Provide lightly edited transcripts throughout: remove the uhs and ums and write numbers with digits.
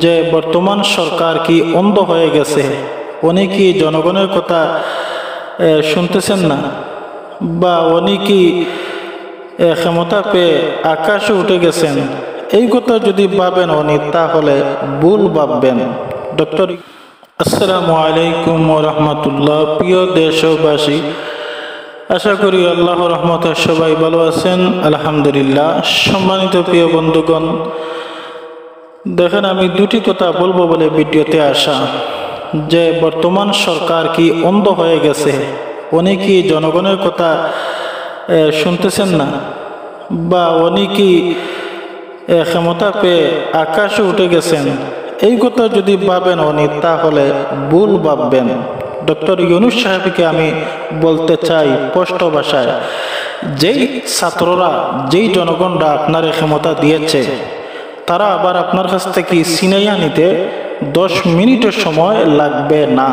যে বর্তমান সরকার কি অন্ধ হয়ে গেছে, উনি কি জনগণের কথা শুনতেছেন না, বা উনি কি ক্ষমতা পেয়ে আকাশে উঠে গেছেন? এই কথা যদি ভাবেন উনি, তাহলে ভুল ভাববেন। ডক্টর আসসালামু আলাইকুম ওয়া রাহমাতুল্লাহ। প্রিয় দেশবাসী, আশা করি আল্লাহর রহমতে সবাই ভালো আছেন, আলহামদুলিল্লাহ। সম্মানিত প্রিয় বন্ধুগণ, দেখেন, আমি দুটি কথা বলবো বলে ভিডিওতে আসা, যে বর্তমান সরকার কি অন্ধ হয়ে গেছে, উনি কি জনগণের কথা শুনতেছেন না, বা উনি কি ক্ষমতা পেয়ে আকাশে উঠে গেছেন? এই কথা যদি ভাবেন উনি, তাহলে ভুল ভাববেন। ডক্টর ইউনূস সাহেবকে আমি বলতে চাই স্পষ্ট ভাষায়, যেই ছাত্ররা, যেই জনগণরা আপনার ক্ষমতা দিয়েছে, তারা আবার আপনার কাছ থেকে ছিনাইয়া নিতে 10 মিনিটের সময় লাগবে না।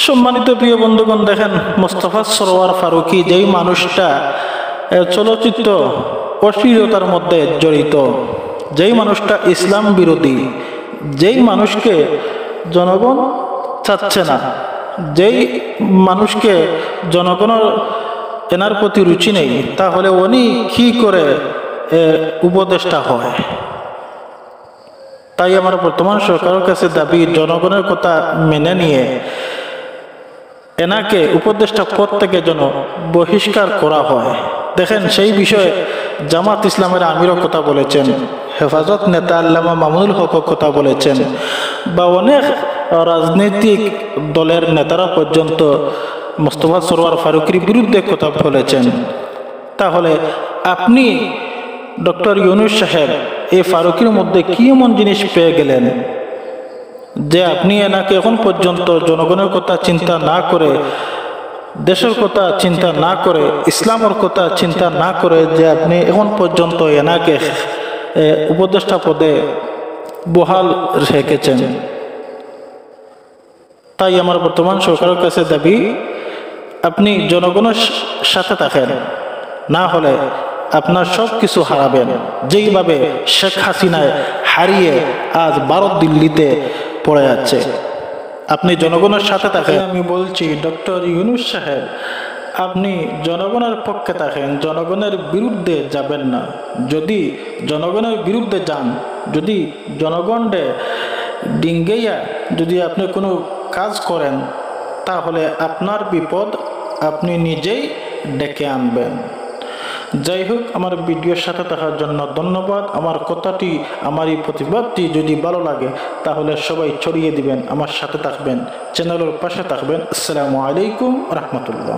সম্মানিত প্রিয় বন্ধুগণ, দেখেন, মোস্তফা সরোয়ার ফারুকী, যেই মানুষটা চলচ্চিত্র অশ্লীলতার মধ্যে জড়িত, যেই মানুষটা ইসলাম বিরোধী, যেই মানুষকে জনগণ চাচ্ছে না, যেই মানুষকে জনগণের এনার প্রতি রুচি নেই, তাহলে উনি কি করে উপদেষ্টা হয়? তাই আমার বর্তমান সরকারের কাছে দাবি, জনগণের কথা মেনে নিয়ে এনাকে উপদেষ্টা পদ থেকে যেন বহিষ্কার করা হয়। দেখেন, সেই বিষয়ে জামাত ইসলামের আমিরও কথা বলেছেন, হেফাজত নেতা আল্লামা মামুনুল হক কথা বলেছেন, বা অনেক রাজনৈতিক দলের নেতারা পর্যন্ত মোস্তফা সরোয়ার ফারুকীর বিরুদ্ধে কথা বলেছেন। তাহলে আপনি ডক্টর ইউনূস সাহেব এই ফারুকীর মধ্যে কি এমন জিনিস পেয়ে গেলেন যে আপনি এনাকে এখন পর্যন্ত জনগণের কথা চিন্তা না করে, দেশের কথা চিন্তা না করে, ইসলামের কথা চিন্তা না করে, যে আপনি এখন পর্যন্ত এনাকে উপদেষ্টা পদে বহাল রেখেছেন? তাই আমার বর্তমান সরকারের কাছে দাবি, আপনি জনগণের সাথে থাকেন, না হলে আপনার সব কিছু হারাবেন। যেইভাবে শেখ হাসিনায় হারিয়ে আজ ভারত দিল্লিতে পড়ে যাচ্ছে, আপনি জনগণের সাথে থাকেন। আমি বলছি, ডক্টর ইউনূস সাহেব, আপনি জনগণের পক্ষে থাকেন, জনগণের বিরুদ্ধে যাবেন না। যদি জনগণের বিরুদ্ধে যান, যদি জনগণে ডিঙ্গাইয়া যদি আপনি কোনো কাজ করেন, তাহলে আপনার বিপদ আপনি নিজেই ডেকে আনবেন। যাই হোক, আমার ভিডিওর সাথে থাকার জন্য ধন্যবাদ। আমার কথাটি, আমার এই প্রতিবাদটি যদি ভালো লাগে, তাহলে সবাই ছড়িয়ে দিবেন, আমার সাথে থাকবেন, চ্যানেলের পাশে থাকবেন। আসসালামু আলাইকুম রহমতুল্লাহ।